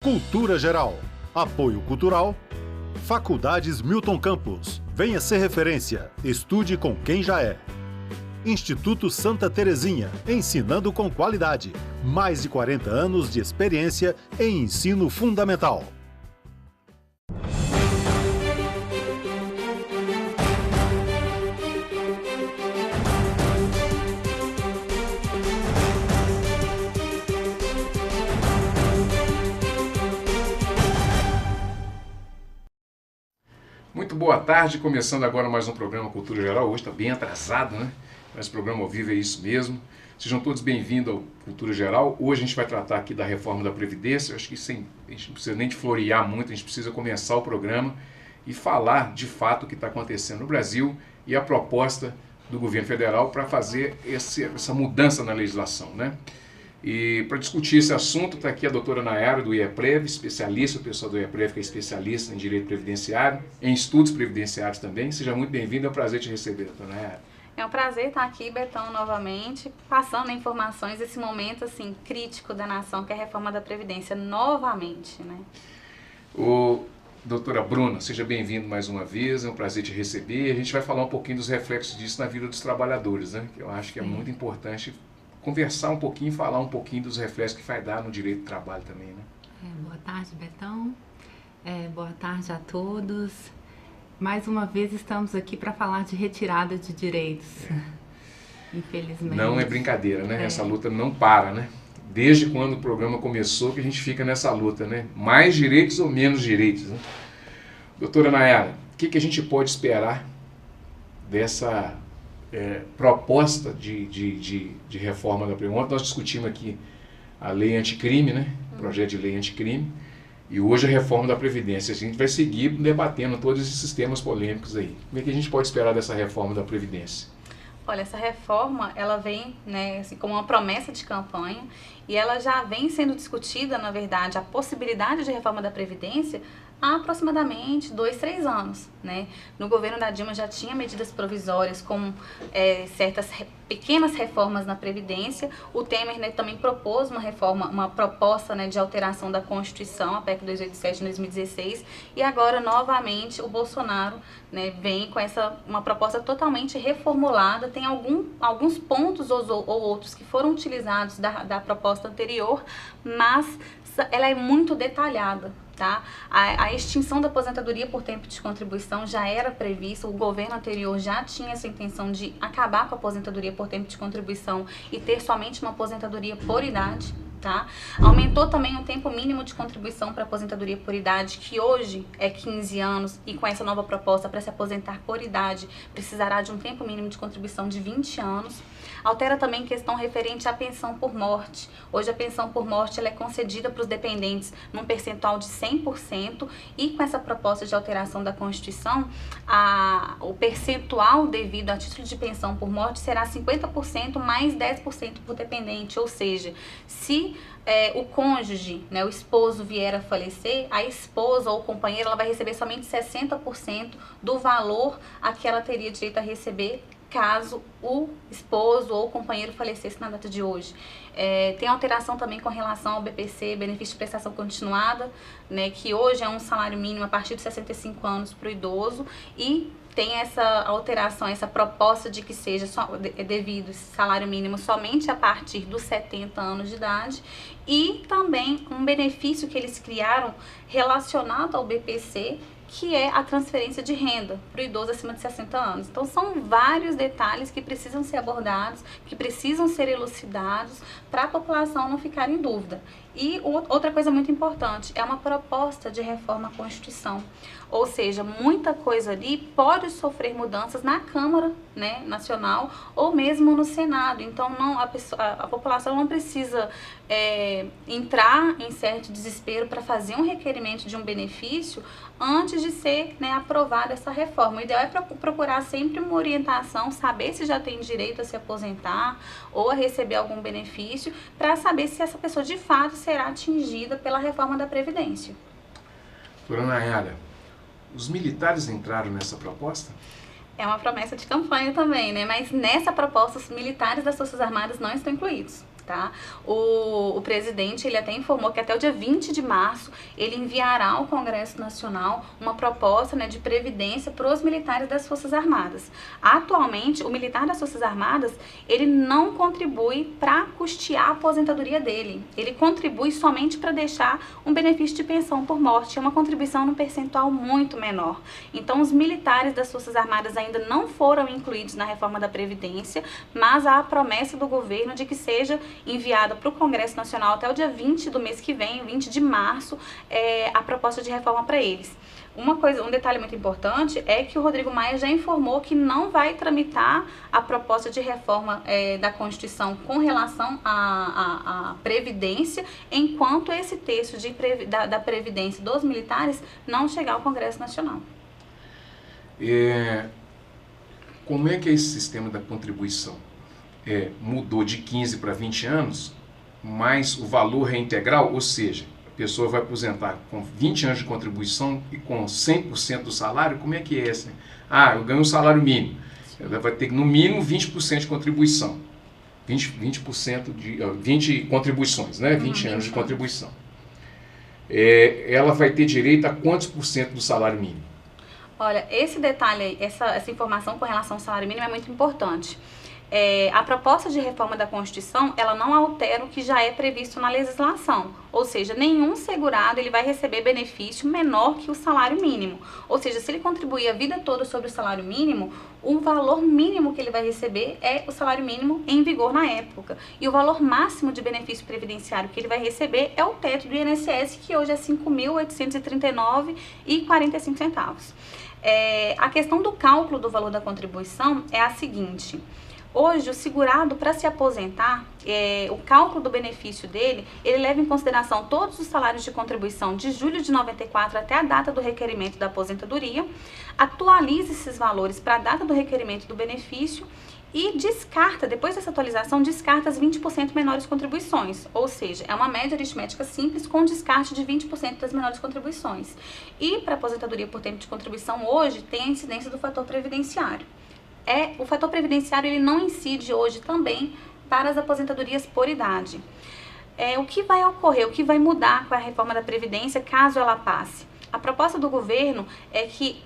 Cultura Geral. Apoio Cultural. Faculdades Milton Campos. Venha ser referência. Estude com quem já é. Instituto Santa Terezinha. Ensinando com qualidade. Mais de 40 anos de experiência em ensino fundamental. Muito boa tarde, começando agora mais um programa Cultura Geral. Hoje está bem atrasado, né? Mas programa ao vivo é isso mesmo. Sejam todos bem-vindos ao Cultura Geral. Hoje a gente vai tratar aqui da reforma da Previdência. Eu acho que a gente não precisa nem de florear muito, a gente precisa começar o programa e falar de fato o que está acontecendo no Brasil e a proposta do governo federal para fazer essa mudança na legislação, né? E para discutir esse assunto está aqui a doutora Nayara do IEPREV, especialista, o pessoal do IEPREV que é especialista em direito previdenciário, em estudos previdenciários também. Seja muito bem-vindo, é um prazer te receber, doutora Nayara. É um prazer estar aqui, Betão, novamente, passando informações desse momento assim, crítico da nação, que é a reforma da Previdência, novamente, né? Doutora Bruna, seja bem-vindo mais uma vez, é um prazer te receber. A gente vai falar um pouquinho dos reflexos disso na vida dos trabalhadores, né? Que eu acho que é muito importante conversar um pouquinho, falar um pouquinho dos reflexos que vai dar no direito do trabalho também, né? Boa tarde, Betão. Boa tarde a todos. Mais uma vez estamos aqui para falar de retirada de direitos, infelizmente. Não é brincadeira, né? Essa luta não para, né? Desde quando o programa começou que a gente fica nessa luta, né? Mais direitos ou menos direitos, né? Doutora Nayara, o que a gente pode esperar dessa proposta de reforma da Previdência? Ontem nós discutimos aqui a lei anticrime, né? O projeto de lei anticrime. E hoje a reforma da Previdência. A gente vai seguir debatendo todos esses temas polêmicos aí. Como é que a gente pode esperar dessa reforma da Previdência? Olha, essa reforma, ela vem, né, assim, como uma promessa de campanha e ela já vem sendo discutida, na verdade, a possibilidade de reforma da Previdência há aproximadamente 2, 3 anos, né? No governo da Dilma já tinha medidas provisórias com certas pequenas reformas na Previdência. O Temer, né, também propôs uma proposta, né, de alteração da Constituição, a PEC 287 de 2016, e agora novamente o Bolsonaro, né, vem com uma proposta totalmente reformulada. Tem alguns pontos ou outros que foram utilizados da proposta anterior, mas ela é muito detalhada. Tá? A extinção da aposentadoria por tempo de contribuição já era prevista, o governo anterior já tinha essa intenção de acabar com a aposentadoria por tempo de contribuição e ter somente uma aposentadoria por idade. Tá? Aumentou também o tempo mínimo de contribuição para aposentadoria por idade, que hoje é 15 anos, e com essa nova proposta para se aposentar por idade precisará de um tempo mínimo de contribuição de 20 anos. Altera também questão referente à pensão por morte. Hoje a pensão por morte ela é concedida para os dependentes num percentual de 100%, e com essa proposta de alteração da Constituição, o percentual devido a título de pensão por morte será 50% mais 10% por dependente, ou seja, se o cônjuge, né, o esposo vier a falecer, a esposa ou o companheiro ela vai receber somente 60% do valor a que ela teria direito a receber caso o esposo ou o companheiro falecesse na data de hoje. Tem alteração também com relação ao BPC, benefício de prestação continuada, né, que hoje é um salário mínimo a partir de 65 anos para o idoso, e tem essa alteração, essa proposta de que seja devido esse salário mínimo somente a partir dos 70 anos de idade, e também um benefício que eles criaram relacionado ao BPC, que é a transferência de renda para o idoso acima de 60 anos. Então são vários detalhes que precisam ser abordados, que precisam ser elucidados para a população não ficar em dúvida. E outra coisa muito importante, é uma proposta de reforma à Constituição. Ou seja, muita coisa ali pode sofrer mudanças na Câmara, né, Nacional, ou mesmo no Senado. Então a população não precisa entrar em certo desespero para fazer um requerimento de um benefício antes de ser, né, aprovada essa reforma. O ideal é procurar sempre uma orientação, saber se já tem direito a se aposentar ou a receber algum benefício, para saber se essa pessoa de fato será atingida pela reforma da Previdência. Doutora Nayara, os militares entraram nessa proposta? É uma promessa de campanha também, né? Mas nessa proposta os militares das Forças Armadas não estão incluídos. Tá? O presidente ele até informou que até o dia 20 de março ele enviará ao Congresso Nacional uma proposta, né, de previdência para os militares das Forças Armadas. Atualmente, o militar das Forças Armadas ele não contribui para custear a aposentadoria dele. Ele contribui somente para deixar um benefício de pensão por morte. É uma contribuição num percentual muito menor. Então, os militares das Forças Armadas ainda não foram incluídos na reforma da Previdência, mas há a promessa do governo de que seja enviada para o Congresso Nacional até o dia 20 do mês que vem, 20 de março, a proposta de reforma para eles. Um detalhe muito importante é que o Rodrigo Maia já informou que não vai tramitar a proposta de reforma da Constituição com relação à Previdência, enquanto esse texto da Previdência dos militares não chegar ao Congresso Nacional. Como é que é esse sistema da contribuição? Mudou de 15 para 20 anos, mas o valor é integral, ou seja, a pessoa vai aposentar com 20 anos de contribuição e com 100% do salário. Como é que é essa? Eu ganho um salário mínimo. Ela vai ter no mínimo 20% de contribuição. 20 contribuições, né? 20 anos de contribuição. Ela vai ter direito a quantos por cento do salário mínimo? Olha, esse detalhe, essa informação com relação ao salário mínimo é muito importante. A proposta de reforma da Constituição, ela não altera o que já é previsto na legislação, ou seja, nenhum segurado ele vai receber benefício menor que o salário mínimo, ou seja, se ele contribuir a vida toda sobre o salário mínimo, o valor mínimo que ele vai receber é o salário mínimo em vigor na época, e o valor máximo de benefício previdenciário que ele vai receber é o teto do INSS, que hoje é R$ 5.839,45. A questão do cálculo do valor da contribuição é a seguinte: hoje, o segurado, para se aposentar, o cálculo do benefício dele, ele leva em consideração todos os salários de contribuição de julho de 94 até a data do requerimento da aposentadoria, atualiza esses valores para a data do requerimento do benefício e descarta, depois dessa atualização, descarta as 20% menores contribuições, ou seja, é uma média aritmética simples com descarte de 20% das menores contribuições. E para a aposentadoria por tempo de contribuição, hoje, tem a incidência do fator previdenciário. O fator previdenciário ele não incide hoje também para as aposentadorias por idade. O que vai ocorrer, o que vai mudar com a reforma da Previdência caso ela passe? A proposta do governo é que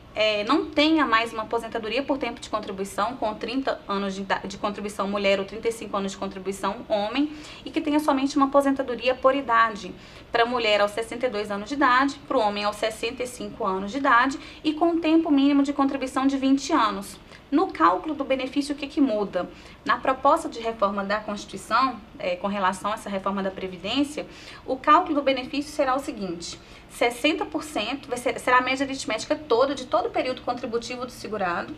não tenha mais uma aposentadoria por tempo de contribuição com 30 anos de contribuição mulher ou 35 anos de contribuição homem, e que tenha somente uma aposentadoria por idade, para a mulher aos 62 anos de idade, para o homem aos 65 anos de idade e com um tempo mínimo de contribuição de 20 anos. No cálculo do benefício, o que muda? Na proposta de reforma da Constituição, com relação a essa reforma da Previdência, o cálculo do benefício será o seguinte: 60% será a média aritmética toda, de todo o período contributivo do segurado,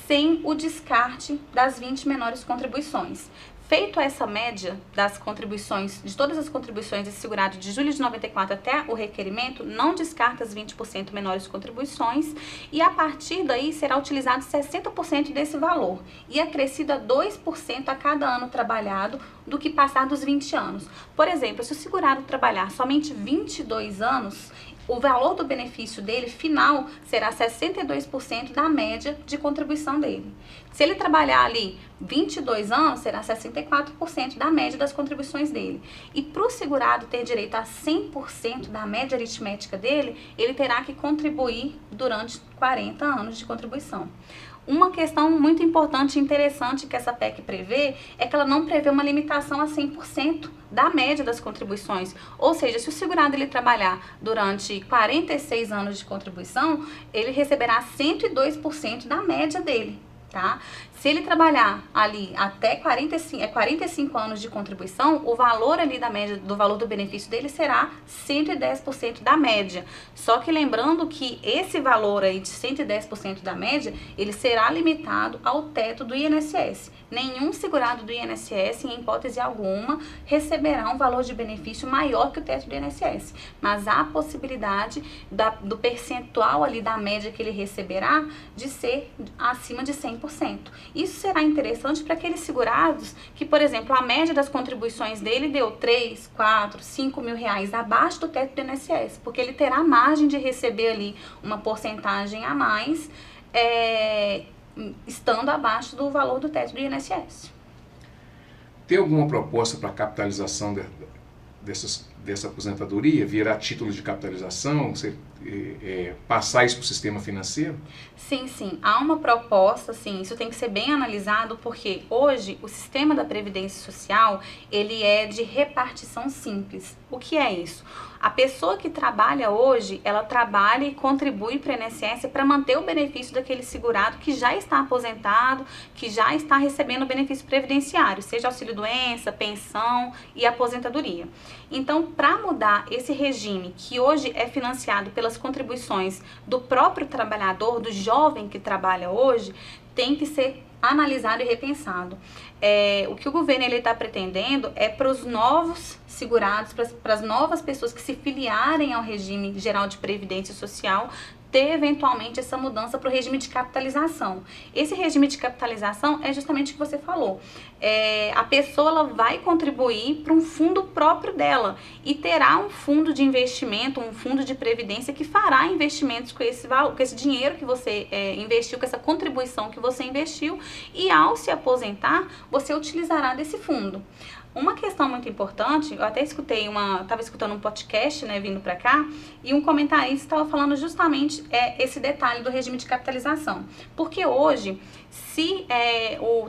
sem o descarte das 20 menores contribuições. Feito essa média das contribuições, de todas as contribuições desse segurado de julho de 94 até o requerimento, não descarta as 20% menores contribuições, e a partir daí será utilizado 60% desse valor e acrescido a 2% a cada ano trabalhado do que passar dos 20 anos. Por exemplo, se o segurado trabalhar somente 22 anos, o valor do benefício dele final será 62% da média de contribuição dele. Se ele trabalhar ali 22 anos, será 64% da média das contribuições dele. E para o segurado ter direito a 100% da média aritmética dele, ele terá que contribuir durante 40 anos de contribuição. Uma questão muito importante e interessante que essa PEC prevê é que ela não prevê uma limitação a 100% da média das contribuições. Ou seja, se o segurado ele trabalhar durante 46 anos de contribuição, ele receberá 102% da média dele. Tá? Se ele trabalhar ali até 45 anos de contribuição, o valor ali da média, do valor do benefício dele será 110% da média. Só que lembrando que esse valor aí de 110% da média, ele será limitado ao teto do INSS. Nenhum segurado do INSS, em hipótese alguma, receberá um valor de benefício maior que o teto do INSS. Mas há a possibilidade do percentual ali da média que ele receberá de ser acima de 100%. Isso será interessante para aqueles segurados que, por exemplo, a média das contribuições dele deu 3, 4, 5 mil reais abaixo do teto do INSS, porque ele terá margem de receber ali uma porcentagem a mais, estando abaixo do valor do teto do INSS. Tem alguma proposta para a capitalização dessa aposentadoria? Virar título de capitalização? Passar isso para o sistema financeiro? Sim, sim. Há uma proposta, sim. Isso tem que ser bem analisado, porque hoje o sistema da Previdência Social, ele é de repartição simples. O que é isso? A pessoa que trabalha hoje, ela trabalha e contribui para o INSS para manter o benefício daquele segurado que já está aposentado, que já está recebendo benefício previdenciário, seja auxílio-doença, pensão e aposentadoria. Então, para mudar esse regime, que hoje é financiado pelas contribuições do próprio trabalhador, do jovem que trabalha hoje, tem que ser analisado e repensado. O que o governo está pretendendo é para os novos segurados, para as novas pessoas que se filiarem ao regime geral de previdência social, ter eventualmente essa mudança para o regime de capitalização. Esse regime de capitalização é justamente o que você falou. A pessoa ela vai contribuir para um fundo próprio dela e terá um fundo de investimento, um fundo de previdência que fará investimentos com esse valor, com esse dinheiro que você investiu, com essa contribuição que você investiu, e ao se aposentar, você utilizará desse fundo. Uma questão muito importante, eu até estava escutando um podcast, né, vindo para cá, e um comentarista estava falando justamente esse detalhe do regime de capitalização. Porque hoje, se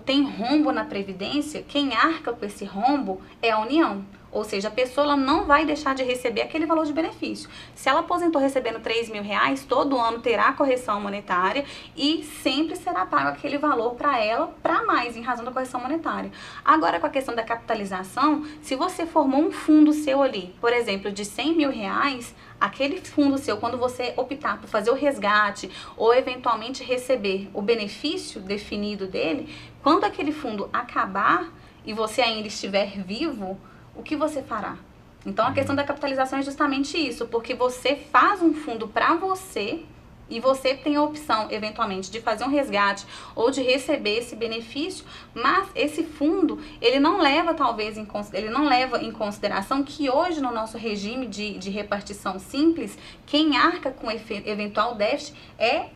tem rombo na Previdência, quem arca com esse rombo é a União. Ou seja, a pessoa ela não vai deixar de receber aquele valor de benefício. Se ela aposentou recebendo R$3.000, todo ano terá correção monetária e sempre será pago aquele valor para ela, para mais, em razão da correção monetária. Agora, com a questão da capitalização, se você formou um fundo seu ali, por exemplo, de R$100.000, aquele fundo seu, quando você optar por fazer o resgate ou eventualmente receber o benefício definido dele, quando aquele fundo acabar e você ainda estiver vivo, o que você fará? Então, a questão da capitalização é justamente isso, porque você faz um fundo para você e você tem a opção, eventualmente, de fazer um resgate ou de receber esse benefício, mas esse fundo, ele não leva, talvez, em consideração que hoje, no nosso regime de repartição simples, quem arca com eventual déficit é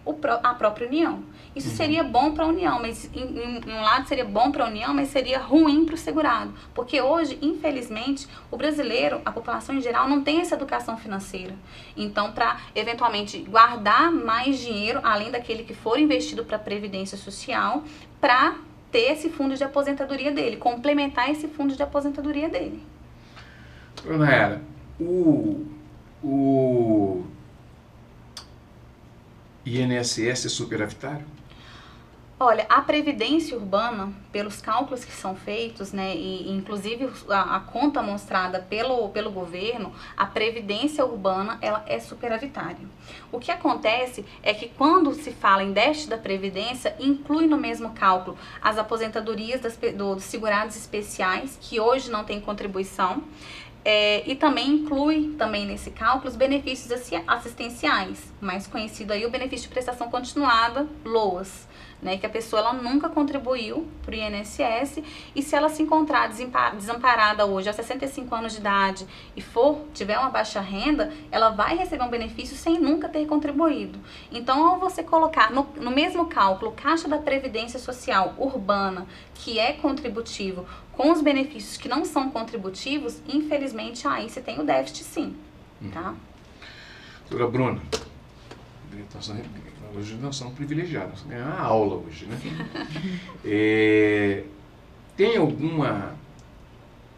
a própria União. Isso seria bom para a União, mas em um lado seria bom para a União, mas seria ruim para o segurado. Porque hoje, infelizmente, o brasileiro, a população em geral, não tem essa educação financeira. Então, para eventualmente guardar mais dinheiro, além daquele que for investido para a Previdência Social, para ter esse fundo de aposentadoria dele, complementar esse fundo de aposentadoria dele. Dona Era, o INSS é superavitário? Olha, a Previdência Urbana, pelos cálculos que são feitos, né, e inclusive a conta mostrada pelo governo, a Previdência Urbana, ela é superavitária. O que acontece é que quando se fala em déficit da Previdência, inclui no mesmo cálculo as aposentadorias dos segurados especiais, que hoje não têm contribuição, e também inclui nesse cálculo os benefícios assistenciais, mais conhecido aí o benefício de prestação continuada, LOAS, né, que a pessoa ela nunca contribuiu para o INSS, e se ela se encontrar desamparada hoje aos 65 anos de idade e tiver uma baixa renda, ela vai receber um benefício sem nunca ter contribuído. Então, ao você colocar no mesmo cálculo Caixa da Previdência Social Urbana, que é contributivo, com os benefícios que não são contributivos, infelizmente aí você tem o déficit sim, tá? Doutora Bruna, hoje nós somos privilegiados, é uma aula hoje, né?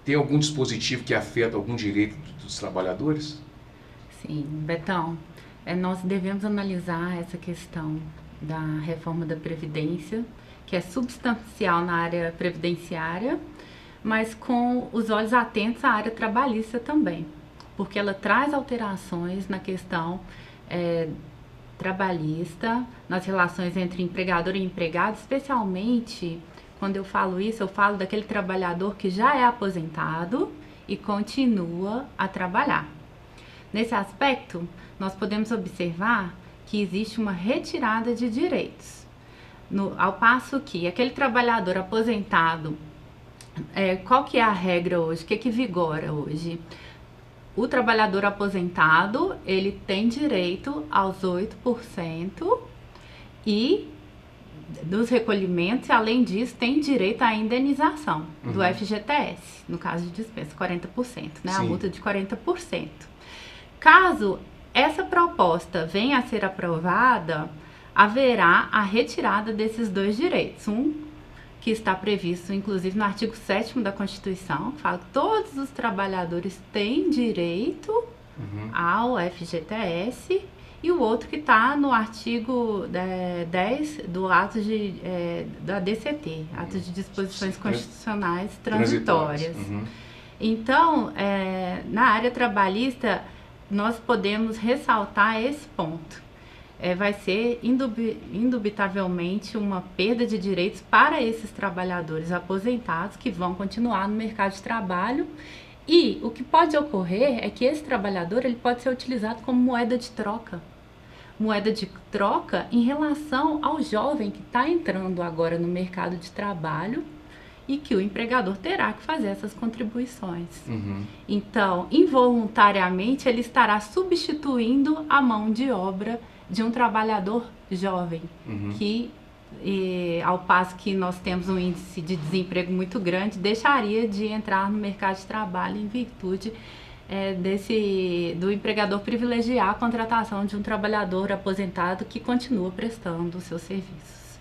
Tem algum dispositivo que afeta algum direito dos trabalhadores? Sim, Betão, nós devemos analisar essa questão da reforma da Previdência, que é substancial na área previdenciária, mas com os olhos atentos à área trabalhista também, porque ela traz alterações na questão trabalhista, nas relações entre empregador e empregado, especialmente quando eu falo isso, eu falo daquele trabalhador que já é aposentado e continua a trabalhar. Nesse aspecto, nós podemos observar que existe uma retirada de direitos, ao passo que aquele trabalhador aposentado, qual que é a regra hoje? O que vigora hoje? O trabalhador aposentado, ele tem direito aos 8% e dos recolhimentos e, além disso, tem direito à indenização do FGTS, no caso de dispensa, 40%, né? A multa de 40%. Caso essa proposta venha a ser aprovada, haverá a retirada desses dois direitos. Um que está previsto, inclusive, no artigo 7º da Constituição, que fala que todos os trabalhadores têm direito ao FGTS, e o outro que está no artigo 10 do ato da DCT, ato de disposições constitucionais transitórias. Então, na área trabalhista, nós podemos ressaltar esse ponto. Vai ser indubitavelmente uma perda de direitos para esses trabalhadores aposentados que vão continuar no mercado de trabalho. E o que pode ocorrer é que esse trabalhador ele pode ser utilizado como moeda de troca. Moeda de troca em relação ao jovem que está entrando agora no mercado de trabalho e que o empregador terá que fazer essas contribuições. Então, involuntariamente, ele estará substituindo a mão de obra de um trabalhador jovem, que, ao passo que nós temos um índice de desemprego muito grande, deixaria de entrar no mercado de trabalho em virtude do empregador privilegiar a contratação de um trabalhador aposentado que continua prestando os seus serviços.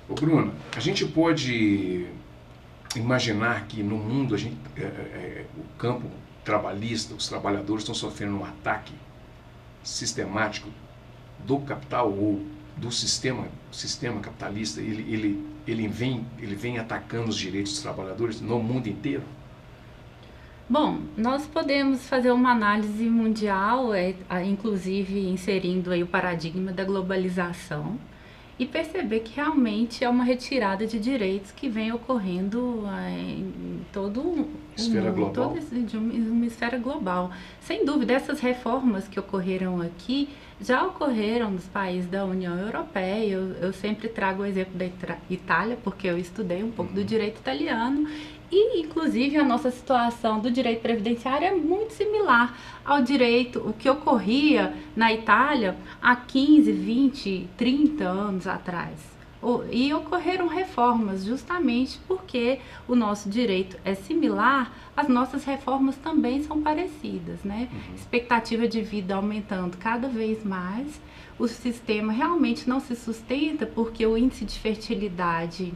Ô Bruna, a gente pode imaginar que no mundo o campo trabalhista, os trabalhadores estão sofrendo um ataque sistemático do capital ou do sistema capitalista, ele vem atacando os direitos dos trabalhadores no mundo inteiro? Bom, nós podemos fazer uma análise mundial, inclusive inserindo aí o paradigma da globalização, e perceber que realmente é uma retirada de direitos que vem ocorrendo em todo o mundo, de uma esfera global. Sem dúvida, essas reformas que ocorreram aqui já ocorreram nos países da União Europeia. Eu sempre trago o exemplo da Itália, porque eu estudei um pouco do direito italiano, e inclusive a nossa situação do direito previdenciário é muito similar ao direito, o que ocorria na Itália há 15, 20, 30 anos atrás. E ocorreram reformas justamente porque o nosso direito é similar, as nossas reformas também são parecidas, né? Expectativa de vida aumentando cada vez mais, o sistema realmente não se sustenta porque o índice de fertilidade,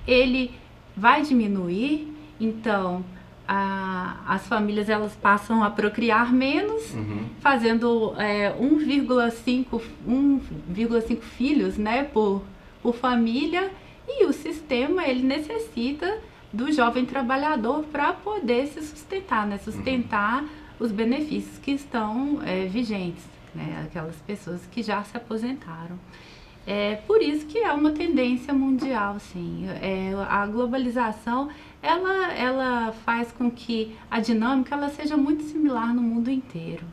ele vai diminuir, então as famílias elas passam a procriar menos, fazendo 1,5 filhos, né, por família, e o sistema ele necessita do jovem trabalhador para poder se sustentar, né, sustentar os benefícios que estão vigentes, né, aquelas pessoas que já se aposentaram. Por isso que é uma tendência mundial, sim. A globalização, ela faz com que a dinâmica ela seja muito similar no mundo inteiro.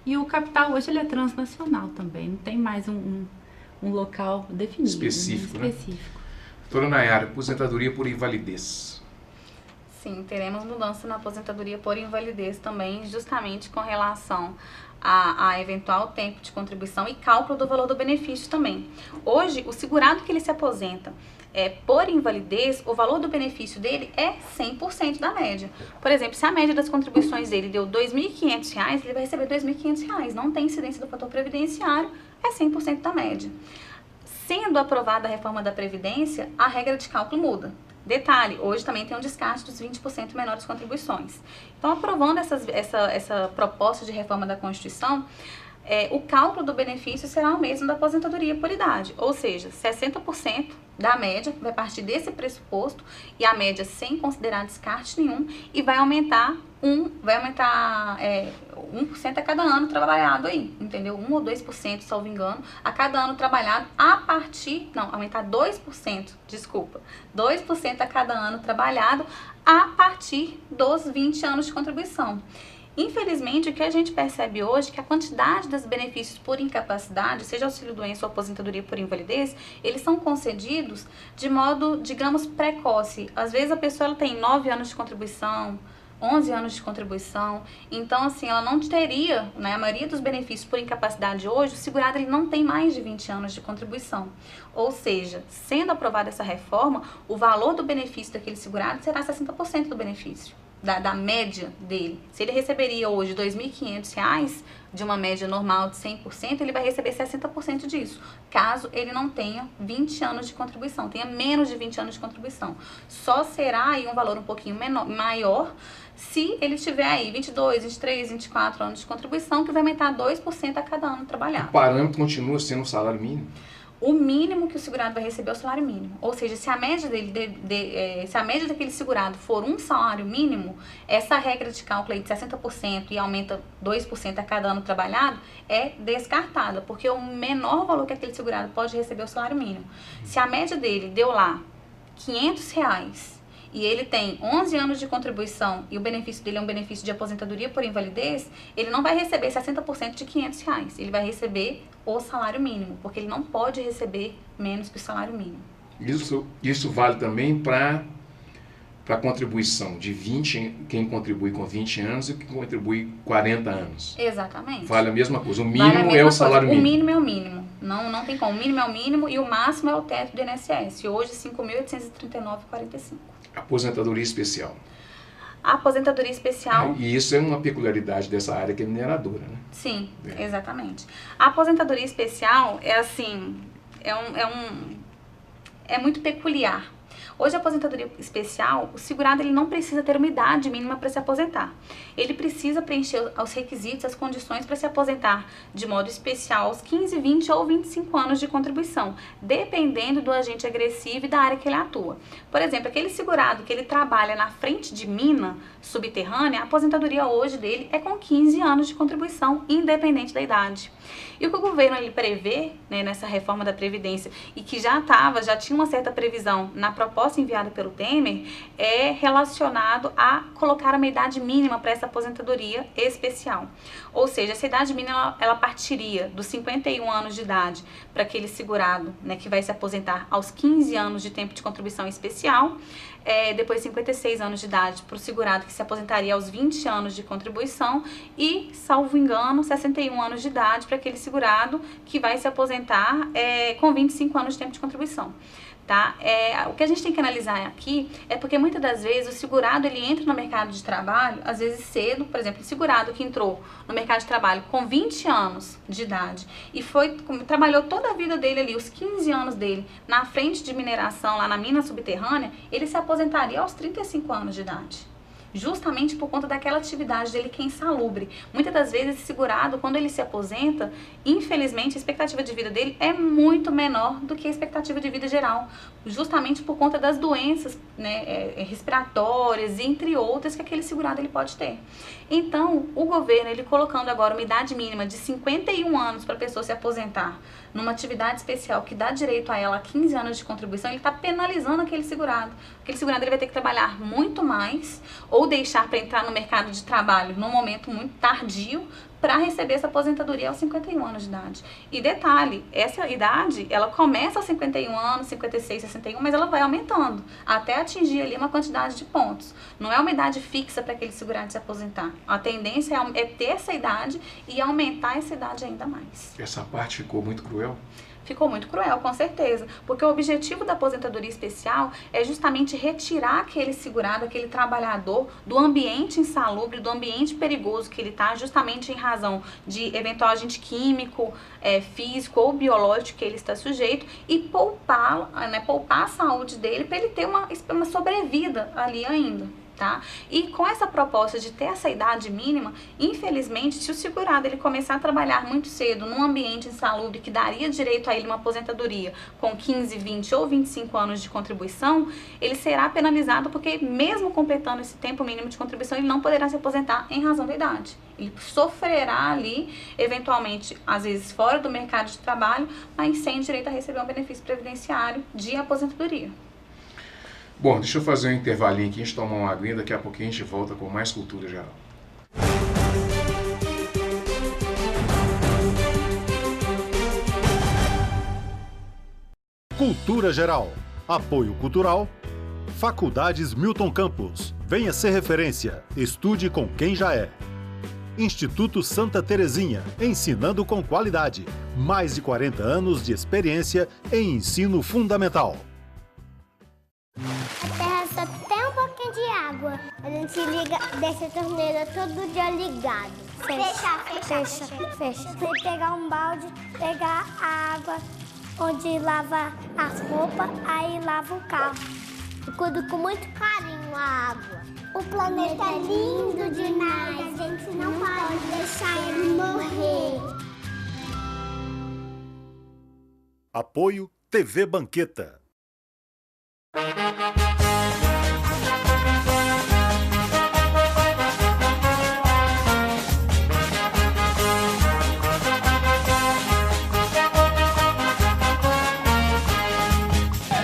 E o capital hoje ele é transnacional também, não tem mais um local definido. Específico, né? Doutora Nayara, aposentadoria por invalidez. Sim, teremos mudança na aposentadoria por invalidez também, justamente com relação a eventual tempo de contribuição e cálculo do valor do benefício também. Hoje, o segurado que ele se aposenta por invalidez, o valor do benefício dele é 100% da média. Por exemplo, se a média das contribuições dele deu R$ 2.500, ele vai receber R$ 2.500. Não tem incidência do fator previdenciário, é 100% da média. Sendo aprovada a reforma da Previdência, a regra de cálculo muda. Detalhe, hoje também tem um descarte dos 20% menores contribuições. Então, aprovando essa proposta de reforma da Constituição, o cálculo do benefício será o mesmo da aposentadoria por idade, ou seja, 60% da média vai partir desse pressuposto, e a média sem considerar descarte nenhum, e vai aumentar 1% a cada ano trabalhado aí, entendeu? 1 ou 2%, salvo engano, a cada ano trabalhado aumentar 2%, desculpa, 2% a cada ano trabalhado a partir dos 20 anos de contribuição. Infelizmente, o que a gente percebe hoje é que a quantidade dos benefícios por incapacidade, seja auxílio-doença ou aposentadoria por invalidez, eles são concedidos de modo, digamos, precoce. Às vezes a pessoa ela tem 9 anos de contribuição, 11 anos de contribuição. Então, assim, ela não teria, né, a maioria dos benefícios por incapacidade hoje, o segurado ele não tem mais de 20 anos de contribuição. Ou seja, sendo aprovada essa reforma, o valor do benefício daquele segurado será 60% do benefício. Da média dele. Se ele receberia hoje R$ 2.500, de uma média normal de 100%, ele vai receber 60% disso, caso ele não tenha 20 anos de contribuição, tenha menos de 20 anos de contribuição. Só será aí um valor um pouquinho maior se ele tiver aí 22, 23, 24 anos de contribuição, que vai aumentar 2% a cada ano trabalhado. O parâmetro continua sendo o salário mínimo? O mínimo que o segurado vai receber é o salário mínimo. Ou seja, se a média se a média daquele segurado for um salário mínimo, essa regra de cálculo aí de 60% e aumenta 2% a cada ano trabalhado é descartada, porque o menor valor que aquele segurado pode receber é o salário mínimo. Se a média dele deu lá R$ 500 e ele tem 11 anos de contribuição e o benefício dele é um benefício de aposentadoria por invalidez, ele não vai receber 60% de R$ 500, ele vai receber o salário mínimo, porque ele não pode receber menos que o salário mínimo. Isso vale também para contribuição de 20, quem contribui com 20 anos e quem contribui 40 anos. Exatamente. Vale a mesma coisa, o mínimo é o salário mínimo. O mínimo é o mínimo, não tem como, o mínimo é o mínimo e o máximo é o teto do INSS, hoje R$ 5.839,45. Aposentadoria especial. A aposentadoria especial... E isso é uma peculiaridade dessa área que é mineradora, né? Sim, exatamente. A aposentadoria especial é assim, é muito peculiar. Hoje, a aposentadoria especial, o segurado ele não precisa ter uma idade mínima para se aposentar. Ele precisa preencher os requisitos, as condições para se aposentar de modo especial aos 15, 20 ou 25 anos de contribuição, dependendo do agente agressivo e da área que ele atua. Por exemplo, aquele segurado que ele trabalha na frente de mina subterrânea, a aposentadoria hoje dele é com 15 anos de contribuição, independente da idade. E o que o governo ele prevê, né, nessa reforma da Previdência, e que já tinha uma certa previsão na proposta enviada pelo Temer, é relacionado a colocar uma idade mínima para essa aposentadoria especial. Ou seja, essa idade mínima ela partiria dos 51 anos de idade para aquele segurado, né, que vai se aposentar aos 15 anos de tempo de contribuição especial, depois 56 anos de idade para o segurado que se aposentaria aos 20 anos de contribuição e, salvo engano, 61 anos de idade para aquele segurado que vai se aposentar com 25 anos de tempo de contribuição. Tá? O que a gente tem que analisar aqui é porque muitas das vezes o segurado ele entra no mercado de trabalho, às vezes cedo, por exemplo, o segurado que entrou no mercado de trabalho com 20 anos de idade e trabalhou toda a vida dele ali, os 15 anos dele, na frente de mineração, lá na mina subterrânea, ele se aposentaria aos 35 anos de idade. Justamente por conta daquela atividade dele que é insalubre. Muitas das vezes esse segurado, quando ele se aposenta, infelizmente a expectativa de vida dele é muito menor do que a expectativa de vida geral, justamente por conta das doenças, né, respiratórias, entre outras, que aquele segurado ele pode ter. Então, o governo, ele colocando agora uma idade mínima de 51 anos para a pessoa se aposentar numa atividade especial que dá direito a ela a 15 anos de contribuição, ele está penalizando aquele segurado. Aquele segurado ele vai ter que trabalhar muito mais ou deixar para entrar no mercado de trabalho num momento muito tardio para receber essa aposentadoria aos 51 anos de idade. E detalhe, essa idade, ela começa aos 51 anos, 56, 61, mas ela vai aumentando até atingir ali uma quantidade de pontos. Não é uma idade fixa para aquele segurado se aposentar. A tendência é ter essa idade e aumentar essa idade ainda mais. Essa parte ficou muito cruel? Ficou muito cruel, com certeza, porque o objetivo da aposentadoria especial é justamente retirar aquele segurado, aquele trabalhador do ambiente insalubre, do ambiente perigoso que ele está, justamente em razão de eventual agente químico, físico ou biológico que ele está sujeito, e poupar a saúde dele para ele ter uma sobrevida ali ainda. Tá? E com essa proposta de ter essa idade mínima, infelizmente, se o segurado ele começar a trabalhar muito cedo num ambiente insalubre que daria direito a ele uma aposentadoria com 15, 20 ou 25 anos de contribuição, ele será penalizado porque mesmo completando esse tempo mínimo de contribuição, ele não poderá se aposentar em razão da idade. Ele sofrerá ali, eventualmente, às vezes fora do mercado de trabalho, mas sem direito a receber um benefício previdenciário de aposentadoria. Bom, deixa eu fazer um intervalinho aqui, a gente tomar uma aguinha, daqui a pouquinho a gente volta com mais cultura geral. Cultura Geral. Apoio Cultural. Faculdades Milton Campos. Venha ser referência. Estude com quem já é. Instituto Santa Terezinha, ensinando com qualidade. Mais de 40 anos de experiência em ensino fundamental. A terra só tem um pouquinho de água. A gente liga, deixa a torneira todo dia ligado. Fecha. Você pegar um balde, pegar a água onde lava as roupas, aí lava o carro. Eu cuido com muito carinho a água. O planeta é lindo demais, a gente não pode deixar ele morrer. Apoio TV Banqueta.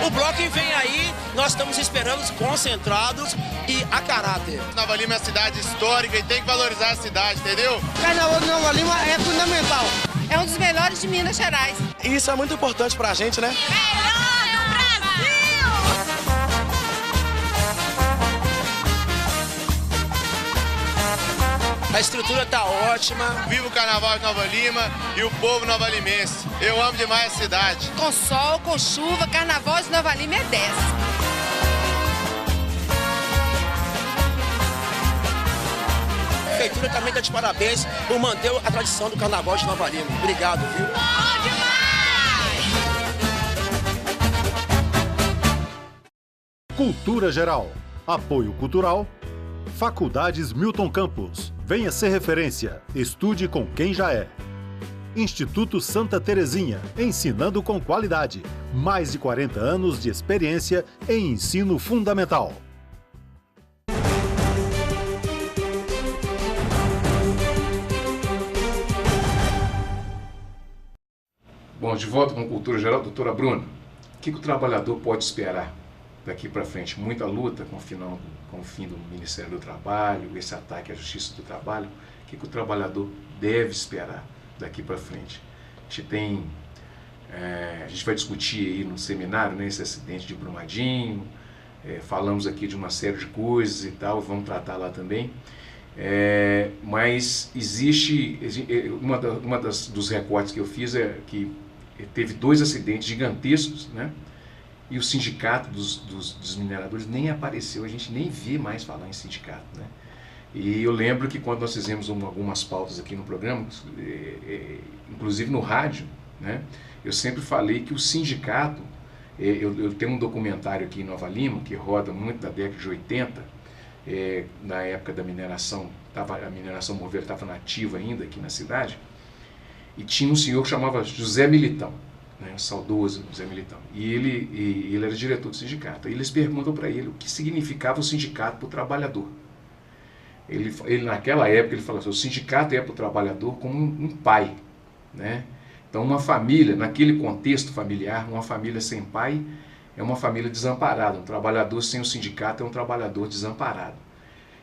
O bloco vem aí, nós estamos esperando concentrados e a caráter. Nova Lima é uma cidade histórica e tem que valorizar a cidade, entendeu? O Carnaval de Nova Lima é fundamental. É um dos melhores de Minas Gerais. E isso é muito importante pra gente, né? A estrutura tá ótima. Viva o Carnaval de Nova Lima e o povo novalimense. Eu amo demais a cidade. Com sol, com chuva, Carnaval de Nova Lima é 10. A prefeitura também está de parabéns por manter a tradição do Carnaval de Nova Lima. Obrigado, viu? Bom demais! Cultura Geral. Apoio Cultural. Faculdades Milton Campos. Venha ser referência. Estude com quem já é. Instituto Santa Terezinha, ensinando com qualidade. Mais de 40 anos de experiência em ensino fundamental. Bom, de volta com Cultura Geral, doutora Bruna, o que o trabalhador pode esperar daqui para frente? Muita luta com o fim do Ministério do Trabalho, esse ataque à Justiça do Trabalho. O que o trabalhador deve esperar daqui para frente? A gente vai discutir aí no seminário, né, esse acidente de Brumadinho, falamos aqui de uma série de coisas e tal, vamos tratar lá também. Mas existe, dos recortes que eu fiz é que teve 2 acidentes gigantescos, né? E o sindicato dos mineradores nem apareceu, a gente nem vê mais falar em sindicato, né? E eu lembro que quando nós fizemos algumas pautas aqui no programa, inclusive no rádio, né? Eu sempre falei que o sindicato, eu tenho um documentário aqui em Nova Lima, que roda muito da década de 80, na época da mineração, a mineração Moveiro estava nativa ainda aqui na cidade, e tinha um senhor que chamava José Militão, né, saudoso José Militão, e ele era diretor do sindicato. E eles perguntam para ele o que significava o sindicato para o trabalhador. Ele naquela época ele falou assim: o sindicato é para o trabalhador como um pai, né? Então uma família, naquele contexto familiar, uma família sem pai é uma família desamparada. Um trabalhador sem o sindicato é um trabalhador desamparado.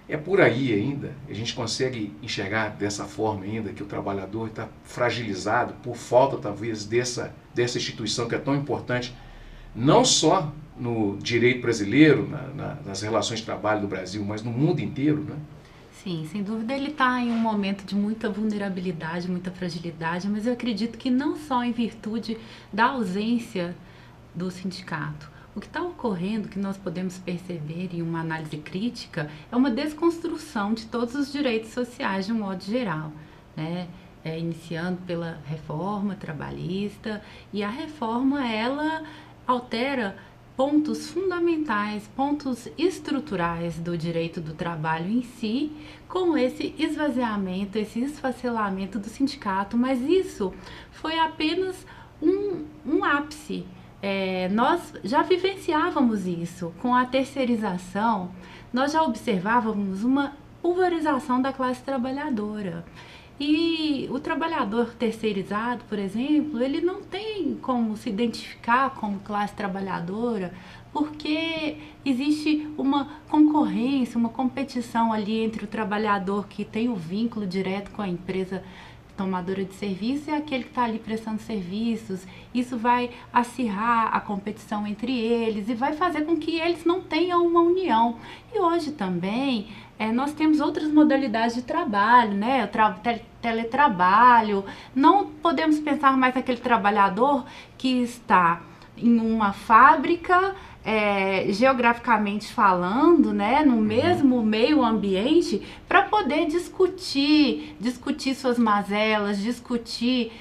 É por aí ainda, a gente consegue enxergar dessa forma ainda que o trabalhador está fragilizado por falta talvez dessa instituição que é tão importante, não só no direito brasileiro, nas relações de trabalho do Brasil, mas no mundo inteiro, né? Sim, sem dúvida ele está em um momento de muita vulnerabilidade, muita fragilidade, mas eu acredito que não só em virtude da ausência do sindicato. O que está ocorrendo, que nós podemos perceber em uma análise crítica, é uma desconstrução de todos os direitos sociais de um modo geral, né? Iniciando pela reforma trabalhista, e a reforma ela altera pontos fundamentais, pontos estruturais do direito do trabalho em si, com esse esvaziamento, esse esfacelamento do sindicato, mas isso foi apenas um ápice. Nós já vivenciávamos isso com a terceirização, nós já observávamos uma pulverização da classe trabalhadora. E o trabalhador terceirizado, por exemplo, ele não tem como se identificar como classe trabalhadora, porque existe uma concorrência, uma competição ali entre o trabalhador que tem o vínculo direto com a empresa tomadora de serviço e aquele que está ali prestando serviços. Isso vai acirrar a competição entre eles e vai fazer com que eles não tenham uma união. E hoje também nós temos outras modalidades de trabalho, né? O teletrabalho. Não podemos pensar mais naquele trabalhador que está em uma fábrica, geograficamente falando, né, no mesmo meio ambiente, para poder discutir suas mazelas, discutir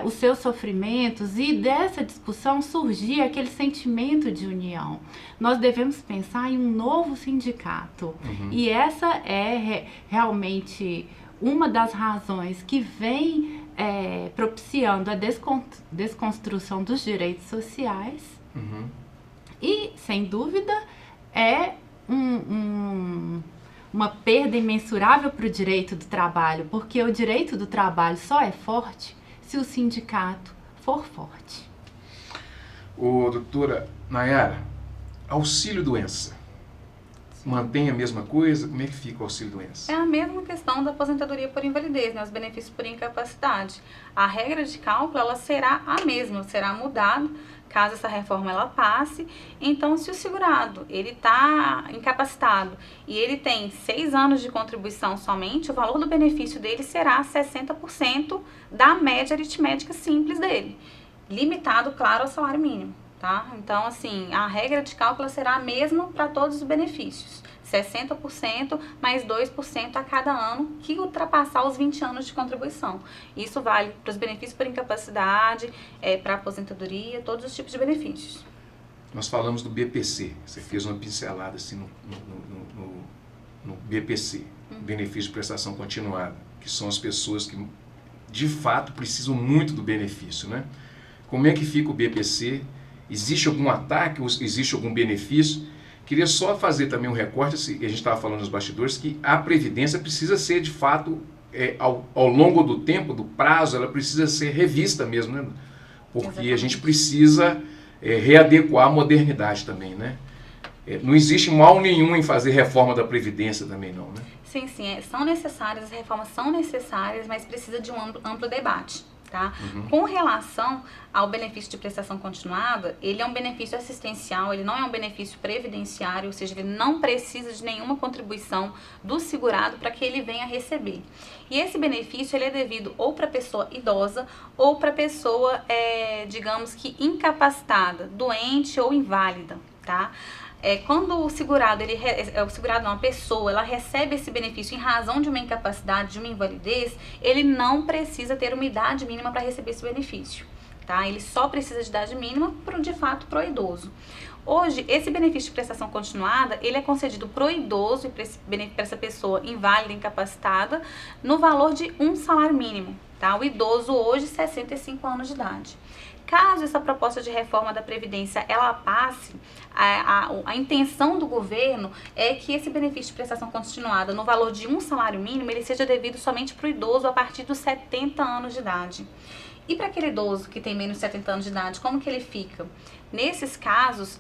os seus sofrimentos, e dessa discussão surgir aquele sentimento de união. Nós devemos pensar em um novo sindicato. E essa é realmente uma das razões que vem propiciando a desconstrução dos direitos sociais. E, sem dúvida, é uma perda imensurável para o direito do trabalho, porque o direito do trabalho só é forte se o sindicato for forte. Doutora Nayara, auxílio-doença, mantém a mesma coisa? Como é que fica o auxílio-doença? É a mesma questão da aposentadoria por invalidez, né? Os benefícios por incapacidade. A regra de cálculo, ela será a mesma, será mudada caso essa reforma ela passe. Então, se o segurado ele está incapacitado e ele tem 6 anos de contribuição somente, o valor do benefício dele será 60% da média aritmética simples dele, limitado, claro, ao salário mínimo. Tá? Então, assim, a regra de cálculo será a mesma para todos os benefícios. 60% mais 2% a cada ano que ultrapassar os 20 anos de contribuição. Isso vale para os benefícios por incapacidade, para aposentadoria, todos os tipos de benefícios. Nós falamos do BPC, você fez uma pincelada assim no BPC, benefício de prestação continuada, que são as pessoas que de fato precisam muito do benefício, né? Como é que fica o BPC? Existe algum ataque, existe algum benefício? Queria só fazer também um recorte, a gente estava falando nos bastidores, que a Previdência precisa ser, de fato, ao longo do tempo, do prazo, ela precisa ser revista mesmo, né? Porque exatamente. A gente precisa readequar a modernidade também, né? Não existe mal nenhum em fazer reforma da Previdência também não, né? Sim, são necessárias, as reformas são necessárias, mas precisa de um amplo debate. Tá? Com relação ao benefício de prestação continuada, ele é um benefício assistencial, ele não é um benefício previdenciário, ou seja, ele não precisa de nenhuma contribuição do segurado para que ele venha receber. E esse benefício ele é devido ou para pessoa idosa ou para pessoa, digamos que incapacitada, doente ou inválida, tá? Quando o segurado, uma pessoa, ela recebe esse benefício em razão de uma incapacidade, de uma invalidez, ele não precisa ter uma idade mínima para receber esse benefício, tá? Ele só precisa de idade mínima, de fato, para o idoso. Hoje, esse benefício de prestação continuada, ele é concedido para o idoso e para essa pessoa inválida, incapacitada, no valor de um salário mínimo, tá? O idoso hoje, 65 anos de idade. Caso essa proposta de reforma da Previdência ela passe, a intenção do governo é que esse benefício de prestação continuada no valor de um salário mínimo, ele seja devido somente para o idoso a partir dos 70 anos de idade. E para aquele idoso que tem menos de 70 anos de idade, como que ele fica? Nesses casos,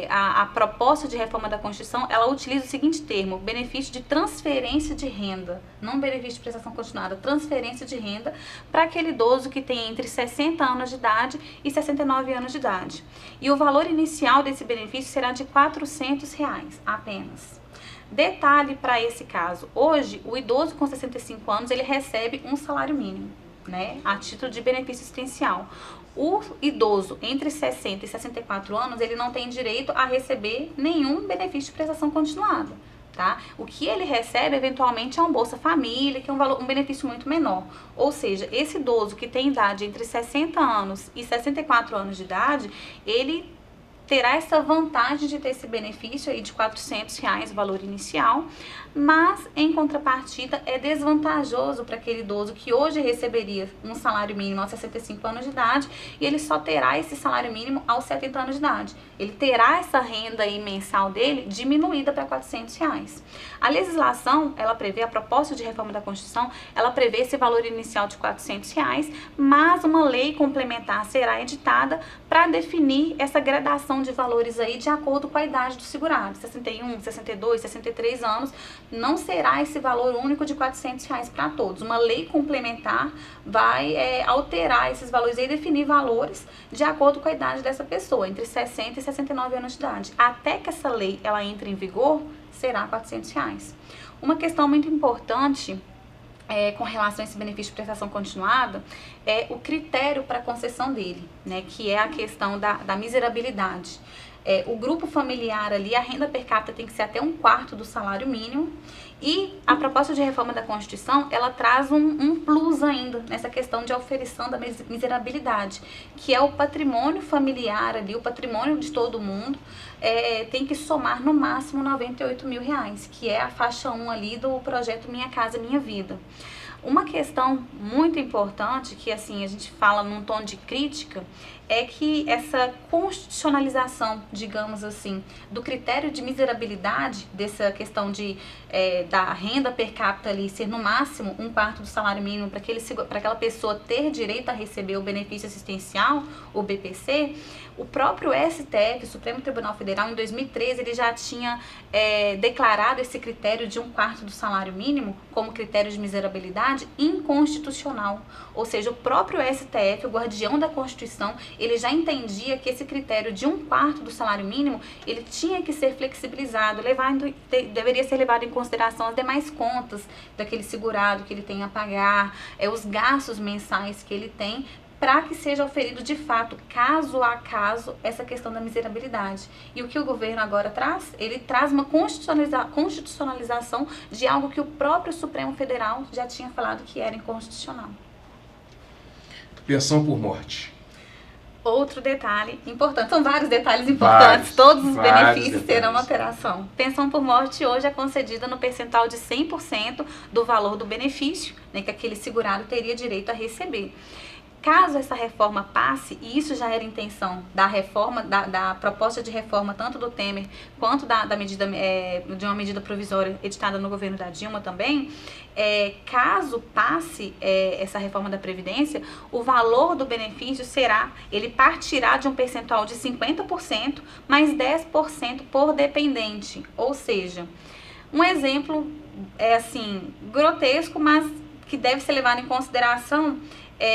a proposta de reforma da Constituição, ela utiliza o seguinte termo, benefício de transferência de renda, não benefício de prestação continuada, transferência de renda para aquele idoso que tem entre 60 anos de idade e 69 anos de idade. E o valor inicial desse benefício será de R$ 400 apenas. Detalhe para esse caso, hoje o idoso com 65 anos, ele recebe um salário mínimo, né, a título de benefício assistencial. O idoso entre 60 e 64 anos, ele não tem direito a receber nenhum benefício de prestação continuada, tá? O que ele recebe, eventualmente, é um Bolsa Família, que é um benefício muito menor. Ou seja, esse idoso que tem idade entre 60 anos e 64 anos de idade, ele terá essa vantagem de ter esse benefício aí de R$ 400, o valor inicial, mas em contrapartida é desvantajoso para aquele idoso que hoje receberia um salário mínimo aos 65 anos de idade e ele só terá esse salário mínimo aos 70 anos de idade. Ele terá essa renda aí mensal dele diminuída para R$ 400. A legislação, ela prevê, a proposta de reforma da Constituição, ela prevê esse valor inicial de R$ 400, mas uma lei complementar será editada para definir essa gradação variação de valores aí de acordo com a idade do segurado. 61, 62, 63 anos, não será esse valor único de R$400 para todos. Uma lei complementar vai alterar esses valores e definir valores de acordo com a idade dessa pessoa, entre 60 e 69 anos de idade. Até que essa lei ela entre em vigor, será R$400. Uma questão muito importante com relação a esse benefício de prestação continuada é o critério para a concessão dele, né, que é a questão da miserabilidade. O grupo familiar ali, a renda per capita tem que ser até 1/4 do salário mínimo, e a proposta de reforma da Constituição, ela traz um plus ainda nessa questão de auferição da miserabilidade, que é o patrimônio familiar ali, o patrimônio de todo mundo, tem que somar no máximo R$98 mil, que é a faixa 1 ali do projeto Minha Casa Minha Vida. Uma questão muito importante, que assim a gente fala num tom de crítica, é que essa constitucionalização, digamos assim, do critério de miserabilidade, dessa questão da renda per capita ali ser no máximo 1/4 do salário mínimo para aquela pessoa ter direito a receber o benefício assistencial, o BPC, o próprio STF, Supremo Tribunal Federal, em 2013, ele já tinha declarado esse critério de 1/4 do salário mínimo como critério de miserabilidade inconstitucional. Ou seja, o próprio STF, o guardião da Constituição, ele já entendia que esse critério de 1/4 do salário mínimo, ele tinha que ser flexibilizado, deveria ser levado em consideração as demais contas daquele segurado que ele tem a pagar, os gastos mensais que ele tem, para que seja oferido de fato, caso a caso, essa questão da miserabilidade. E o que o governo agora traz? Ele traz uma constitucionalização de algo que o próprio Supremo Federal já tinha falado que era inconstitucional. Pensão por morte. Outro detalhe importante, são vários detalhes importantes, todos os benefícios terão alteração. Pensão por morte hoje é concedida no percentual de 100% do valor do benefício, né, que aquele segurado teria direito a receber. Caso essa reforma passe, e isso já era intenção da reforma, da proposta de reforma tanto do Temer quanto de uma medida provisória editada no governo da Dilma também, caso passe essa reforma da Previdência, o valor do benefício ele partirá de um percentual de 50%, mais 10% por dependente. Ou seja, um exemplo assim, grotesco, mas que deve ser levado em consideração.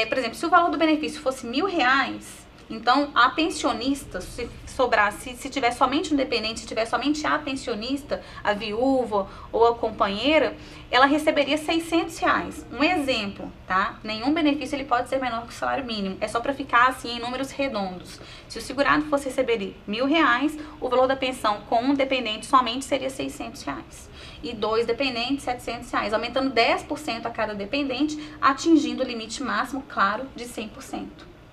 Por exemplo, se o valor do benefício fosse R$1.000, então a pensionista, se tiver somente um dependente, se tiver somente a pensionista, a viúva ou a companheira, ela receberia R$600. Um exemplo, tá? Nenhum benefício ele pode ser menor que o salário mínimo. É só para ficar assim em números redondos. Se o segurado fosse receber R$1.000, o valor da pensão com um dependente somente seria R$600. E 2 dependentes, R$700, aumentando 10% a cada dependente, atingindo o limite máximo, claro, de 100%.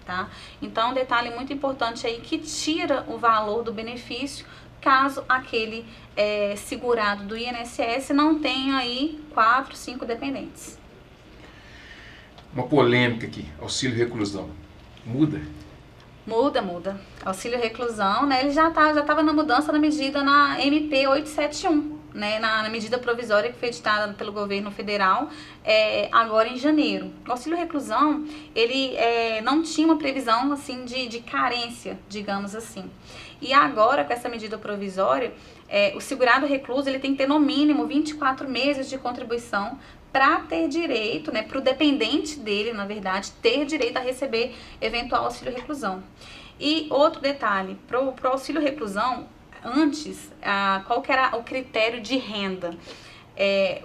Tá? Então, um detalhe muito importante aí que tira o valor do benefício caso aquele segurado do INSS não tenha aí 4, 5 dependentes. Uma polêmica aqui, auxílio reclusão. Muda? Muda. Auxílio reclusão, né, ele já estava na mudança na medida na MP 871. Né, na medida provisória que foi editada pelo governo federal agora em janeiro. O auxílio reclusão, ele não tinha uma previsão assim de carência, digamos assim. E agora, com essa medida provisória, o segurado recluso ele tem que ter no mínimo 24 meses de contribuição para ter direito, né, para o dependente dele, na verdade, ter direito a receber eventual auxílio reclusão. E outro detalhe, para o auxílio reclusão, antes, qual que era o critério de renda?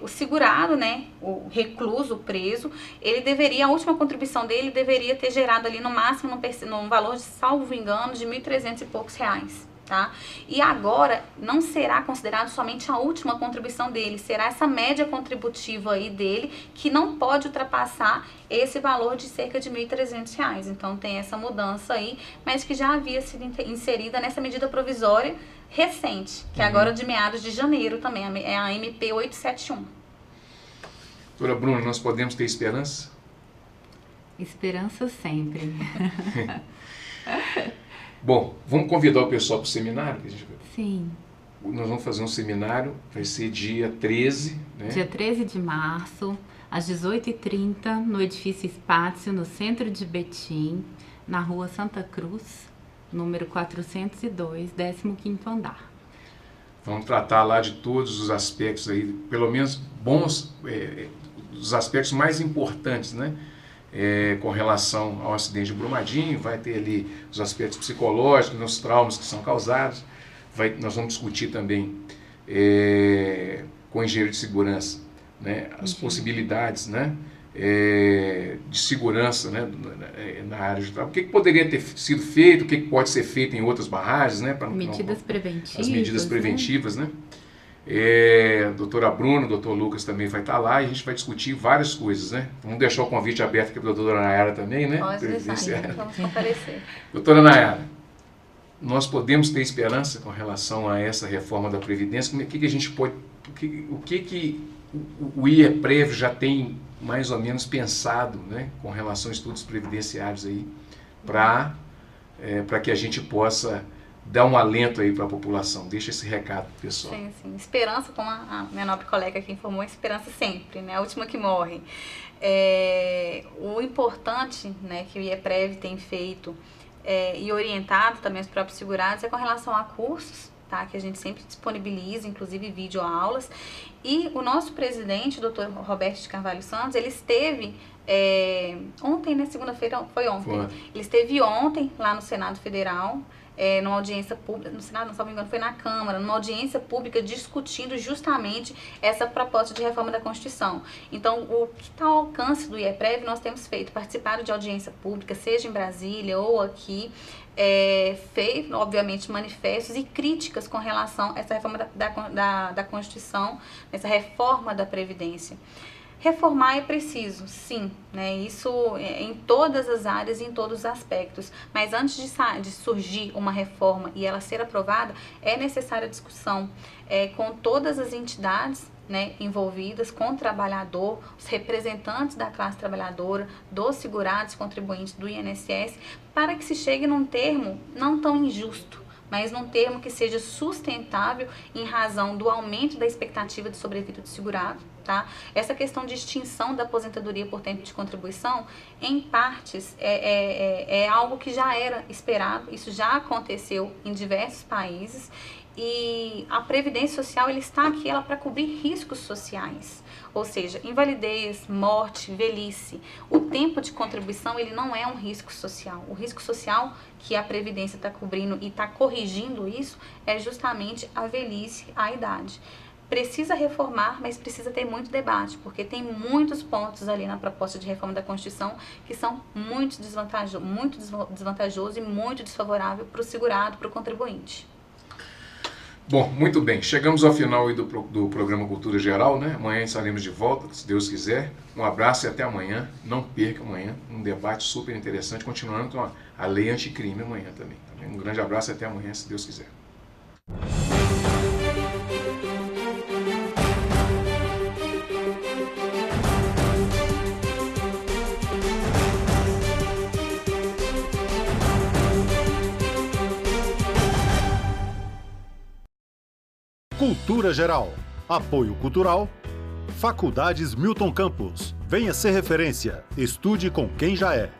O segurado, né, o recluso, o preso, a última contribuição dele deveria ter gerado ali no máximo num valor de, salvo engano, de R$1.300 e poucos. Tá? E agora não será considerado somente a última contribuição dele, será essa média contributiva aí dele que não pode ultrapassar esse valor de cerca de R$1.300. Então tem essa mudança aí, mas que já havia sido inserida nessa medida provisória recente, que é agora de meados de janeiro também, é a MP 871. Doutora Bruna, nós podemos ter esperança? Esperança sempre. Bom, vamos convidar o pessoal para o seminário? Sim. Nós vamos fazer um seminário, vai ser dia 13, né? Dia 13 de março, às 18h30, no edifício Espátio, no centro de Betim, na rua Santa Cruz. número 402, 15º andar. Vamos tratar lá de todos os aspectos aí, pelo menos bons, os aspectos mais importantes, né? Com relação ao acidente de Brumadinho, vai ter ali os aspectos psicológicos, os traumas que são causados, nós vamos discutir também com o engenheiro de segurança, né? As possibilidades, né? De segurança, né? Na área de trabalho. O que poderia ter sido feito, o que pode ser feito em outras barragens, né? Medidas preventivas. As medidas preventivas, né? Doutora Bruna, doutor Lucas também vai estar lá e a gente vai discutir várias coisas, né? Vamos deixar o convite aberto aqui para a doutora Nayara também, né? Pode deixar, vamos comparecer. Doutora Nayara, nós podemos ter esperança com relação a essa reforma da Previdência? O que a gente pode... O que o IEPREV já tem mais ou menos pensado, né, com relação a estudos previdenciários aí, para que a gente possa dar um alento aí para a população? Deixa esse recado pro pessoal. Sim, sim. Esperança, como a minha nobre colega aqui informou, esperança sempre, né? A última que morre. O importante, né, que o IEPREV tem feito e orientado também os próprios segurados é com relação a cursos, tá? Que a gente sempre disponibiliza, inclusive videoaulas. E o nosso presidente, o Dr. Roberto de Carvalho Santos, ele esteve ontem, né? Segunda-feira, foi ontem. Ele esteve ontem lá no Senado Federal, numa audiência pública, no Senado, não se me engano, foi na Câmara, numa audiência pública discutindo justamente essa proposta de reforma da Constituição. Então, o que está ao alcance do IEPREV, nós temos feito, participado de audiência pública, seja em Brasília ou aqui, feito, obviamente, manifestos e críticas com relação a essa reforma da Constituição, essa reforma da Previdência. Reformar é preciso, sim, né? Isso em todas as áreas e em todos os aspectos. Mas antes de surgir uma reforma e ela ser aprovada, é necessária discussão com todas as entidades, né, envolvidas, com o trabalhador, os representantes da classe trabalhadora, dos segurados, contribuintes do INSS, para que se chegue num termo não tão injusto, mas num termo que seja sustentável em razão do aumento da expectativa de sobrevida do segurado. Tá? Essa questão de extinção da aposentadoria por tempo de contribuição, em partes, é algo que já era esperado, isso já aconteceu em diversos países, e a Previdência Social está aqui para cobrir riscos sociais, ou seja, invalidez, morte, velhice. O tempo de contribuição ele não é um risco social. O risco social que a Previdência está cobrindo e está corrigindo isso é justamente a velhice, a idade. Precisa reformar, mas precisa ter muito debate, porque tem muitos pontos ali na proposta de reforma da Constituição que são muito desvantajosos e muito desfavoráveis para o segurado, para o contribuinte. Bom, muito bem. Chegamos ao final aí do programa Cultura Geral, né? Amanhã estaremos de volta, se Deus quiser. Um abraço e até amanhã. Não perca amanhã, um debate super interessante, continuando com a lei anticrime amanhã também. Um grande abraço e até amanhã, se Deus quiser. Cultura Geral. Apoio Cultural. Faculdades Milton Campos. Venha ser referência. Estude com quem já é.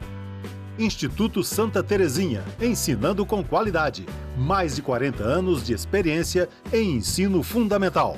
Instituto Santa Terezinha. Ensinando com qualidade. Mais de 40 anos de experiência em ensino fundamental.